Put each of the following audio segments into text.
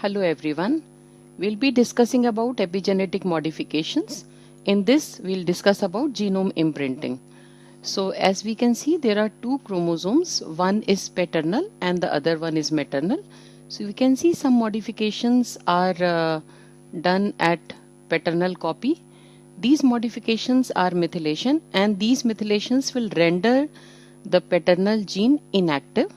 Hello everyone. We'll be discussing about epigenetic modifications. In this, we'll discuss about genome imprinting. So as we can see, there are two chromosomes. One is paternal and the other one is maternal. So we can see some modifications are done at paternal copy. These modifications are methylation, and these methylations will render the paternal gene inactive.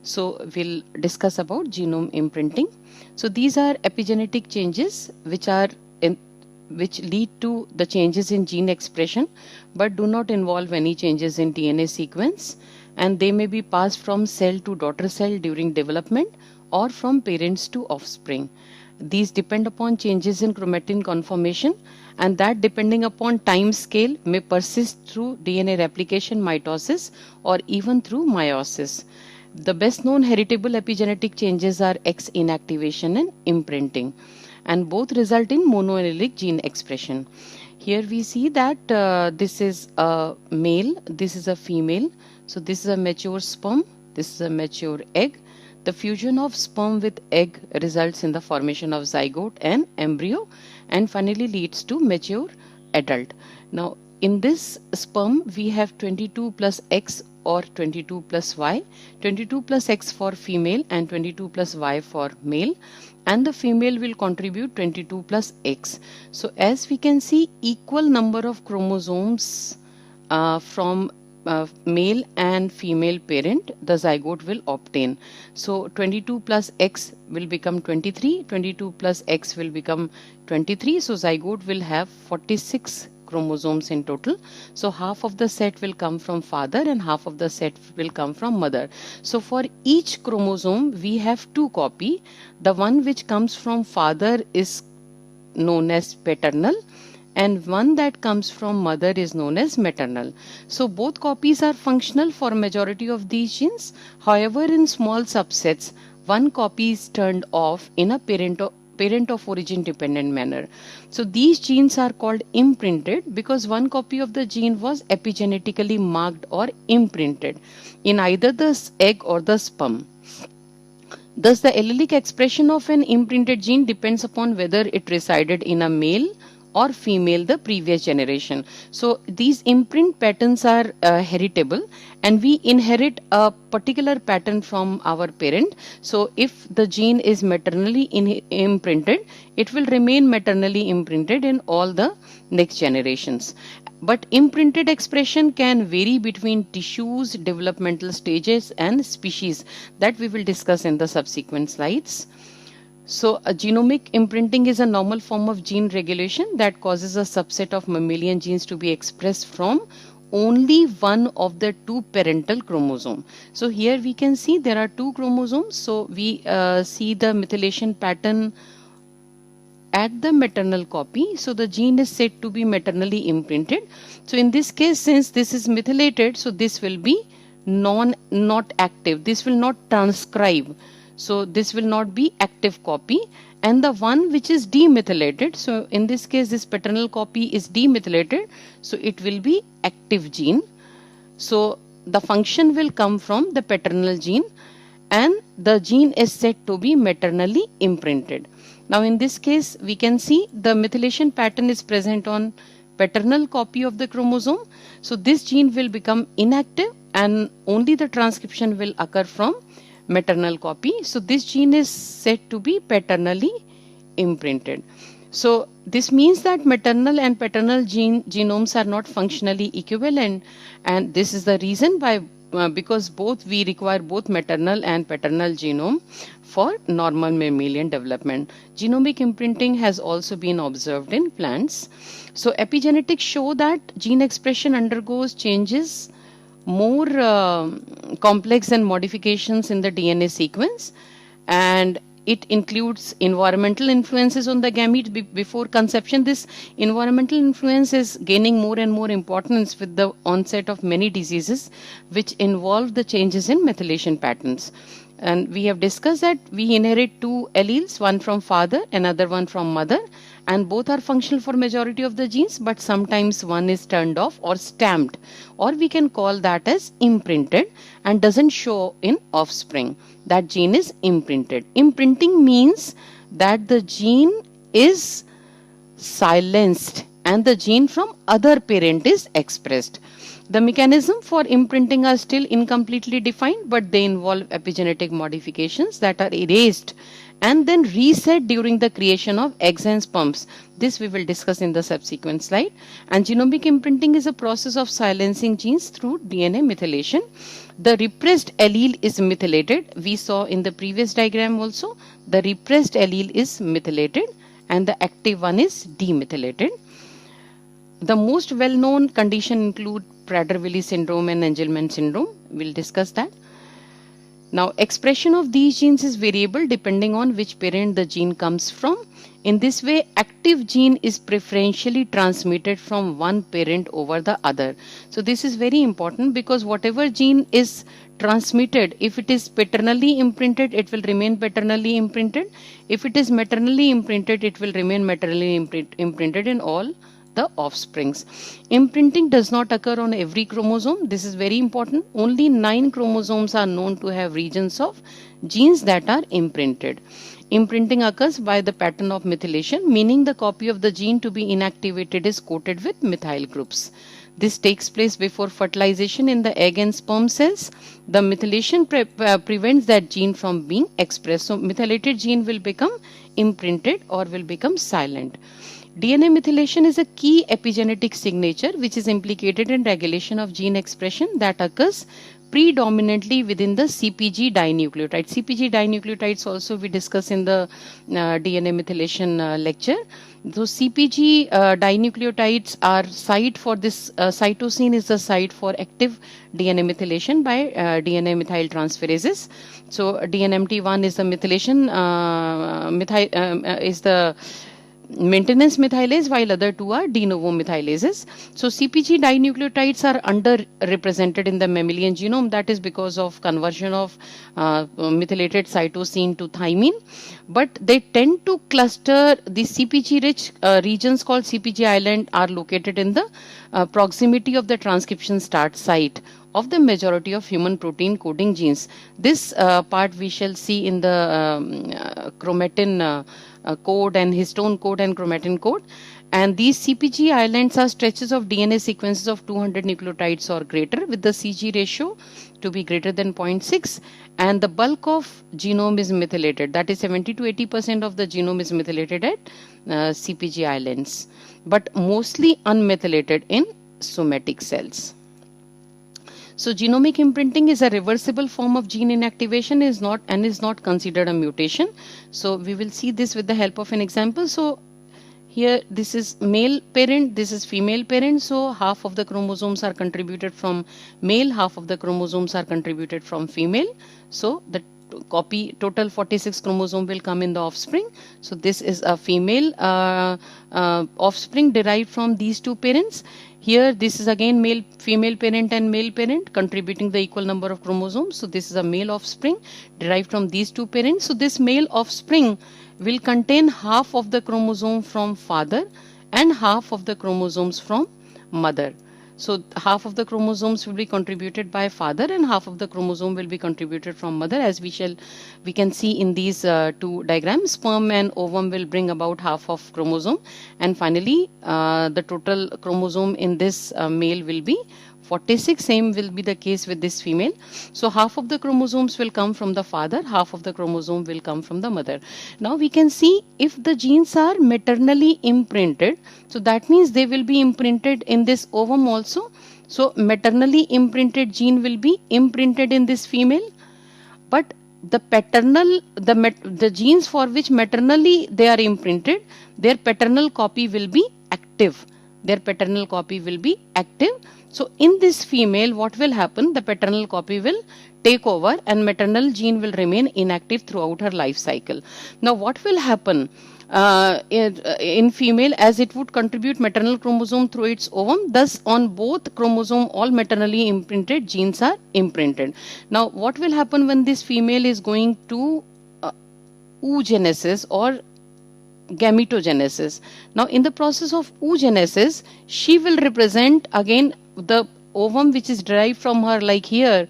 So we'll discuss about genome imprinting. So these are epigenetic changes which lead to the changes in gene expression but do not involve any changes in DNA sequence, and they may be passed from cell to daughter cell during development or from parents to offspring. These depend upon changes in chromatin conformation, and that, depending upon time scale, may persist through DNA replication, mitosis, or even through meiosis. The best known heritable epigenetic changes are X inactivation and imprinting, and both result in monoallelic gene expression. Here we see that this is a male, this is a female. So this is a mature sperm, this is a mature egg. The fusion of sperm with egg results in the formation of zygote and embryo, and finally leads to mature adult. Now in this sperm we have 22 plus X or 22 plus Y, 22 plus X for female and 22 plus Y for male, and the female will contribute 22 plus X. So as we can see, equal number of chromosomes from male and female parent the zygote will obtain. So 22 plus X will become 23, 22 plus X will become 23. So zygote will have 46 chromosomes in total. So half of the set will come from father and half of the set will come from mother. So for each chromosome we have two copy. The one which comes from father is known as paternal, and one that comes from mother is known as maternal. So both copies are functional for majority of these genes. However, in small subsets, one copy is turned off in a parent of origin dependent manner. So these genes are called imprinted because one copy of the gene was epigenetically marked or imprinted in either the egg or the sperm. Thus the allelic expression of an imprinted gene depends upon whether it resided in a male or female the previous generation. So these imprint patterns are heritable, and we inherit a particular pattern from our parent. So if the gene is maternally imprinted, it will remain maternally imprinted in all the next generations. But imprinted expression can vary between tissues, developmental stages and species, that we will discuss in the subsequent slides. So a genomic imprinting is a normal form of gene regulation that causes a subset of mammalian genes to be expressed from only one of the two parental chromosomes. So here we can see there are two chromosomes. So we see the methylation pattern at the maternal copy. So the gene is said to be maternally imprinted. So in this case, since this is methylated, so this will be not active. This will not transcribe. So this will not be active copy, and the one which is demethylated, so in this case this paternal copy is demethylated, so it will be active gene. So the function will come from the paternal gene, and the gene is said to be maternally imprinted. Now in this case we can see the methylation pattern is present on paternal copy of the chromosome. So this gene will become inactive and only the transcription will occur from maternal copy. So this gene is said to be paternally imprinted. So this means that maternal and paternal genomes are not functionally equivalent, and this is the reason why because we require both maternal and paternal genome for normal mammalian development. Genomic imprinting has also been observed in plants. So epigenetics show that gene expression undergoes changes more complex and modifications in the DNA sequence, and it includes environmental influences on the gamete before conception. This environmental influence is gaining more and more importance with the onset of many diseases which involve the changes in methylation patterns. And we have discussed that we inherit two alleles, one from father, another one from mother, and both are functional for majority of the genes, but sometimes one is turned off or stamped, or we can call that as imprinted, and doesn't show in offspring. That gene is imprinted. Imprinting means that the gene is silenced and the gene from other parent is expressed. The mechanism for imprinting are still incompletely defined, but they involve epigenetic modifications that are erased and then reset during the creation of eggs and sperms. This we will discuss in the subsequent slide. And genomic imprinting is a process of silencing genes through DNA methylation. The repressed allele is methylated. We saw in the previous diagram also, the repressed allele is methylated and the active one is demethylated. The most well-known condition include Prader-Willi syndrome and Angelman syndrome. We'll discuss that. Now, expression of these genes is variable depending on which parent the gene comes from. In this way, active gene is preferentially transmitted from one parent over the other. So, this is very important because whatever gene is transmitted, if it is paternally imprinted, it will remain paternally imprinted. If it is maternally imprinted, it will remain maternally imprinted in all the offsprings. Imprinting does not occur on every chromosome. This is very important. Only 9 chromosomes are known to have regions of genes that are imprinted. Imprinting occurs by the pattern of methylation, meaning the copy of the gene to be inactivated is coated with methyl groups. This takes place before fertilization in the egg and sperm cells. The methylation prevents that gene from being expressed. So, methylated gene will become imprinted or will become silent. DNA methylation is a key epigenetic signature which is implicated in regulation of gene expression that occurs predominantly within the CpG dinucleotide. CpG dinucleotides also we discuss in the DNA methylation lecture. Those CpG dinucleotides are site for this, cytosine is the site for active DNA methylation by DNA methyl transferases. So DNMT1 is the methylation, is the maintenance methylase, while other two are de novo methylases. So CpG dinucleotides are underrepresented in the mammalian genome. That is because of conversion of methylated cytosine to thymine. But they tend to cluster. The CpG rich regions called CpG island are located in the proximity of the transcription start site of the majority of human protein coding genes. This part we shall see in the chromatin code and histone code and chromatin code. And these CpG islands are stretches of DNA sequences of 200 nucleotides or greater with the CG ratio to be greater than 0.6, and the bulk of genome is methylated. That is 70 to 80% of the genome is methylated at CpG islands, but mostly unmethylated in somatic cells. So genomic imprinting is a reversible form of gene inactivation, is not considered a mutation. So we will see this with the help of an example. So here this is male parent, this is female parent. So half of the chromosomes are contributed from male, half of the chromosomes are contributed from female. So the copy total 46 chromosome will come in the offspring. So this is a female offspring derived from these two parents. Here this is again male, female parent and male parent contributing the equal number of chromosomes. So this is a male offspring derived from these two parents. So this male offspring will contain half of the chromosome from father and half of the chromosomes from mother. So half of the chromosomes will be contributed by father and half of the chromosome will be contributed from mother, as we can see in these two diagrams. Sperm and ovum will bring about half of chromosome, and finally the total chromosome in this male will be 46. Same will be the case with this female. So half of the chromosomes will come from the father, half of the chromosome will come from the mother. Now we can see if the genes are maternally imprinted, so that means they will be imprinted in this ovum also. So maternally imprinted gene will be imprinted in this female, but the paternal, the genes for which maternally they are imprinted, their paternal copy will be active. Their paternal copy will be active. So in this female, what will happen? The paternal copy will take over and maternal gene will remain inactive throughout her life cycle. Now what will happen in female, as it would contribute maternal chromosome through its ovum, thus on both chromosome all maternally imprinted genes are imprinted. Now what will happen when this female is going to oogenesis or gametogenesis? Now in the process of oogenesis, she will represent again the ovum which is derived from her, like here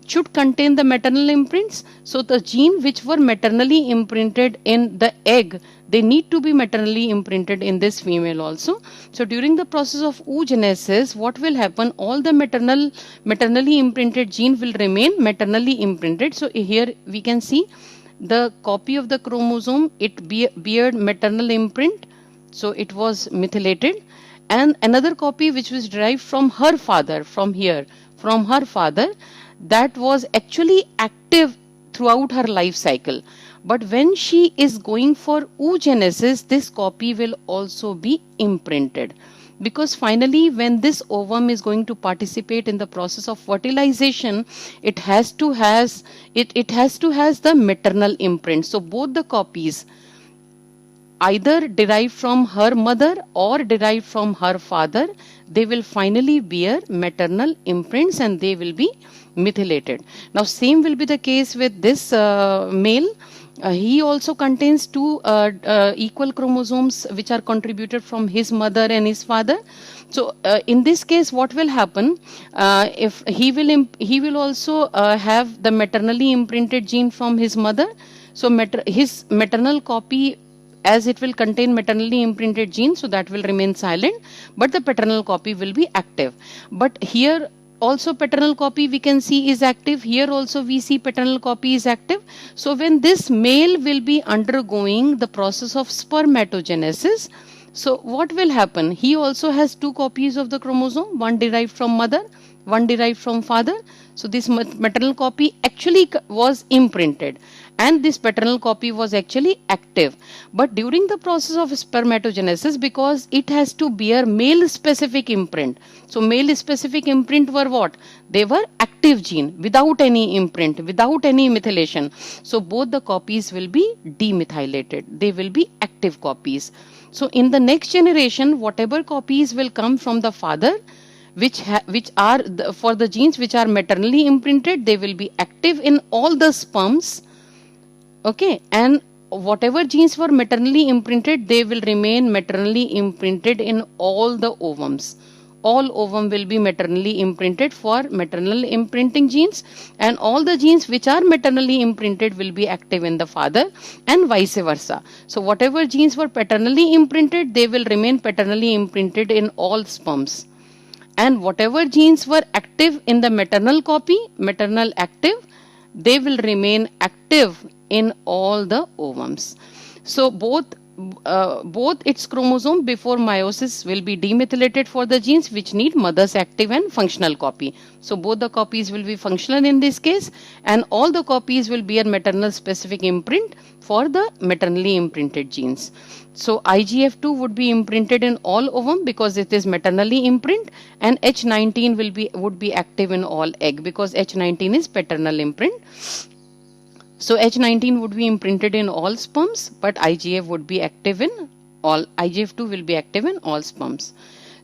should contain the maternal imprints. So the gene which were maternally imprinted in the egg, they need to be maternally imprinted in this female also. So during the process of oogenesis, what will happen? All the maternally imprinted gene will remain maternally imprinted. So here we can see the copy of the chromosome, it beared maternal imprint, so it was methylated, and another copy which was derived from her father, from her father, that was actually active throughout her life cycle. But when she is going for oogenesis, this copy will also be imprinted, because finally when this ovum is going to participate in the process of fertilization, it has to has the maternal imprint. So both the copies, either derived from her mother or derived from her father, they will finally bear maternal imprints and they will be methylated. Now same will be the case with this male. He also contains two equal chromosomes which are contributed from his mother and his father. So in this case, what will happen? If he will also have the maternally imprinted gene from his mother. So his maternal copy, as it will contain maternally imprinted gene, so that will remain silent, but the paternal copy will be active. But here also paternal copy we can see is active. Here also we see paternal copy is active. So when this male will be undergoing the process of spermatogenesis, so what will happen? He also has two copies of the chromosome, one derived from mother, one derived from father. So this maternal copy actually was imprinted and this paternal copy was actually active. But during the process of spermatogenesis, because it has to bear male specific imprint, so male specific imprint were what? They were active gene without any imprint, without any methylation. So both the copies will be demethylated. They will be active copies. So in the next generation, whatever copies will come from the father, which are for the genes which are maternally imprinted, they will be active in all the sperms. Okay, and whatever genes were maternally imprinted, they will remain maternally imprinted in all the ovums. All ovum will be maternally imprinted for maternal imprinting genes, and all the genes which are maternally imprinted will be active in the father and vice versa. So whatever genes were paternally imprinted, they will remain paternally imprinted in all sperms. And whatever genes were active in the maternal copy, maternal active, they will remain active in all the ovums. So both its chromosome before meiosis will be demethylated for the genes which need mother's active and functional copy. So both the copies will be functional in this case, and all the copies will bear maternal specific imprint for the maternally imprinted genes. So IGF2 would be imprinted in all ovum because it is maternally imprint, and H19 would be active in all egg because H19 is paternal imprint. So H19 would be imprinted in all sperms, but IGF would be active in all. IGF2 will be active in all sperms.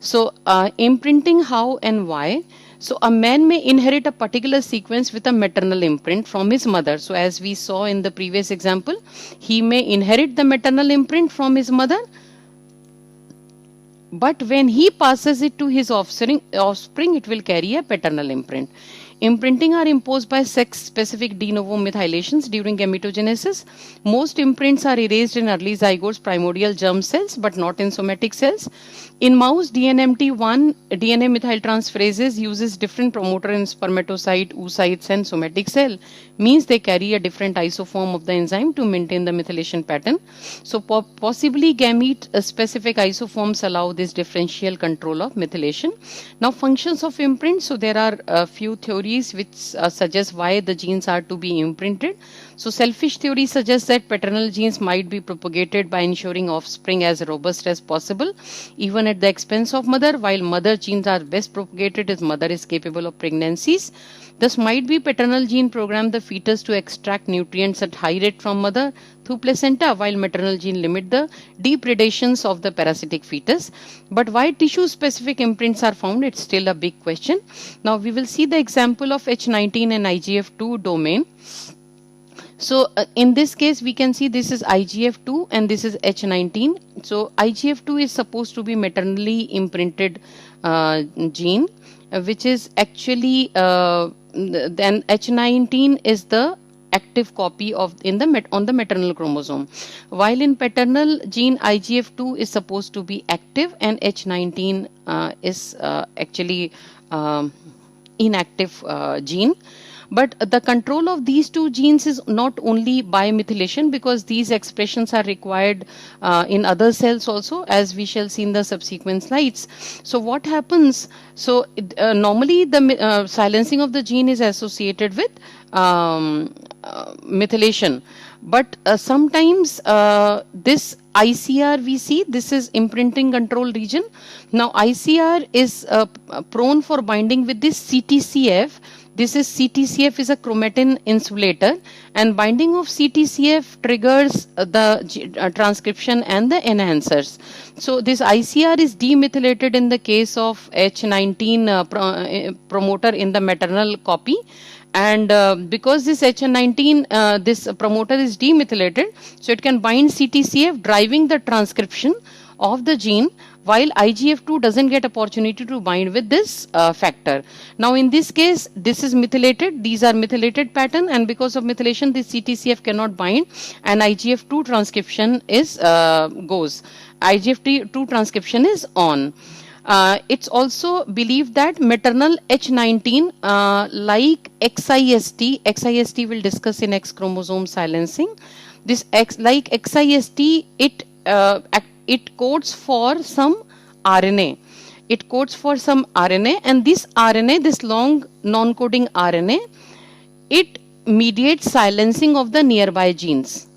So imprinting, how and why? So a man may inherit a particular sequence with a maternal imprint from his mother. So as we saw in the previous example, he may inherit the maternal imprint from his mother, but when he passes it to his offspring, it will carry a paternal imprint. Imprinting are imposed by sex-specific de novo methylations during gametogenesis. Most imprints are erased in early zygotes primordial germ cells, but not in somatic cells. In mouse, DNMT1 DNA methyltransferase uses different promoter in spermatocyte, oocytes, and somatic cell. Means they carry a different isoform of the enzyme to maintain the methylation pattern. So possibly gamete-specific isoforms allow this differential control of methylation. Now functions of imprint. So there are a few theories which suggest why the genes are to be imprinted. So selfish theory suggests that paternal genes might be propagated by ensuring offspring as robust as possible, even at the expense of mother, while mother genes are best propagated as mother is capable of pregnancies. Thus might be paternal gene program the fetus to extract nutrients at high rate from mother through placenta, while maternal gene limit the depredations of the parasitic fetus. But why tissue specific imprints are found, it's still a big question. Now we will see the example of H19 and IGF2 domain. So in this case, we can see this is IGF2 and this is H19. So IGF2 is supposed to be maternally imprinted gene, which is actually then H19 is the active copy of on the maternal chromosome, while in paternal gene IGF2 is supposed to be active and H19 is actually inactive gene. But the control of these two genes is not only by methylation, because these expressions are required in other cells also, as we shall see in the subsequent slides. So what happens? So normally the silencing of the gene is associated with methylation, but sometimes this ICR we see, this is imprinting control region. Now ICR is prone for binding with this CTCF. This is CTCF is a chromatin insulator, and binding of CTCF triggers the transcription and the enhancers. So this ICR is demethylated in the case of H19 promoter in the maternal copy. And because this H19, this promoter is demethylated, so it can bind CTCF, driving the transcription of the gene, while IGF2 doesn't get opportunity to bind with this factor. Now in this case, this is methylated, these are methylated pattern, and because of methylation, this CTCF cannot bind, and IGF2 transcription is goes. IGF2 transcription is on. It's also believed that maternal H19, like XIST we'll discuss in X chromosome silencing. This like XIST, it codes for some RNA. It codes for some RNA, and this RNA, this long non-coding RNA, it mediates silencing of the nearby genes.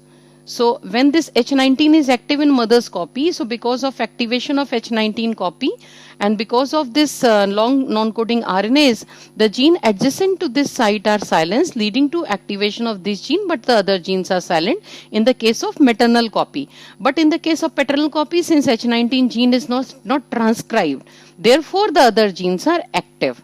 So when this H19 is active in mother's copy, so because of activation of H19 copy and because of this long non-coding RNAs, the gene adjacent to this site are silenced, leading to activation of this gene, but the other genes are silent in the case of maternal copy. But in the case of paternal copy, since H19 gene is not transcribed, therefore the other genes are active.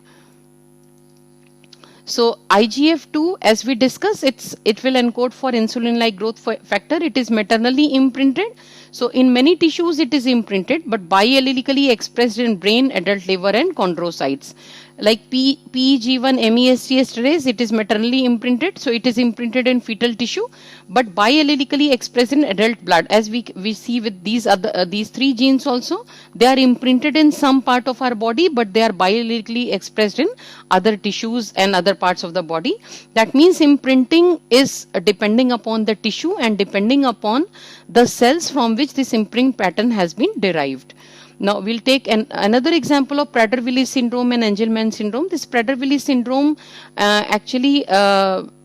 So IGF2, as we discussed, it will encode for insulin-like growth factor. It is maternally imprinted. So in many tissues it is imprinted, but biallelically expressed in brain, adult liver and chondrocytes. Like PEG1 MEST esterase, it is maternally imprinted, so it is imprinted in fetal tissue, but biallelically expressed in adult blood. As we see with these three genes also, they are imprinted in some part of our body, but they are biallelically expressed in other tissues and other parts of the body. That means imprinting is depending upon the tissue and depending upon the cells from which this imprint pattern has been derived. Now we'll take another example of Prader-Willi syndrome and Angelman syndrome. This Prader-Willi syndrome actually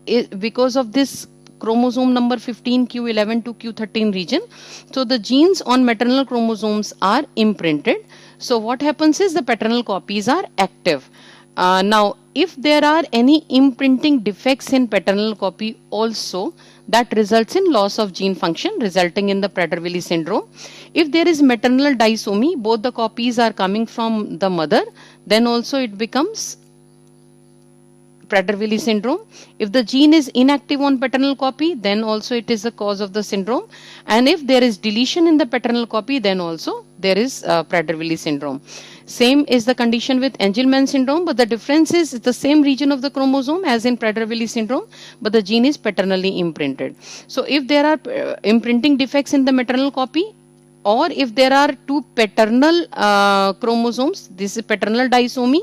is because of this chromosome number 15 Q11 to Q13 region. So the genes on maternal chromosomes are imprinted. So what happens is the paternal copies are active. Now if there are any imprinting defects in paternal copy also, that results in loss of gene function, resulting in the Prader-Willi syndrome. If there is maternal disomy, both the copies are coming from the mother, then also it becomes Prader-Willi syndrome. If the gene is inactive on paternal copy, then also it is the cause of the syndrome. And if there is deletion in the paternal copy, then also there is Prader-Willi syndrome. Same is the condition with Angelman syndrome, but the difference is the same region of the chromosome as in Prader-Willi syndrome, but the gene is paternally imprinted. So if there are imprinting defects in the maternal copy, or if there are two paternal chromosomes, this is paternal disomy,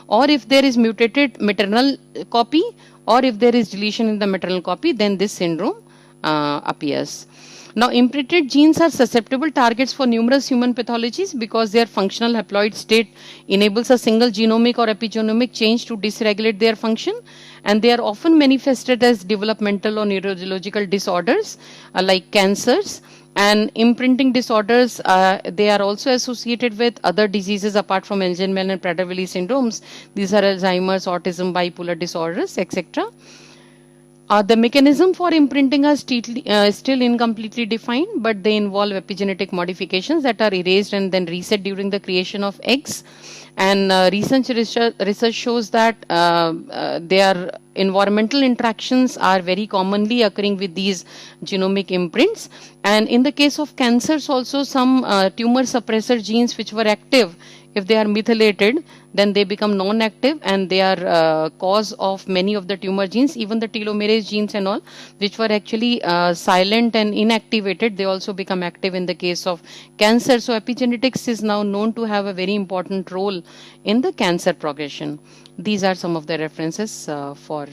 or if there is mutated maternal copy, or if there is deletion in the maternal copy, then this syndrome appears. Now, imprinted genes are susceptible targets for numerous human pathologies because their functional haploid state enables a single genomic or epigenomic change to dysregulate their function, and they are often manifested as developmental or neurological disorders like cancers. And imprinting disorders, they are also associated with other diseases apart from Angelman and Prader-Willi syndromes. These are Alzheimer's, autism, bipolar disorders, etc. The mechanism for imprinting are still incompletely defined, but they involve epigenetic modifications that are erased and then reset during the creation of eggs. And recent research shows that they are environmental interactions are very commonly occurring with these genomic imprints. And in the case of cancers also, some tumor suppressor genes which were active, if they are methylated, then they become non-active, and they are cause of many of the tumor genes, even the telomerase genes and all, which were actually silent and inactivated, they also become active in the case of cancer. So epigenetics is now known to have a very important role in the cancer progression. These are some of the references for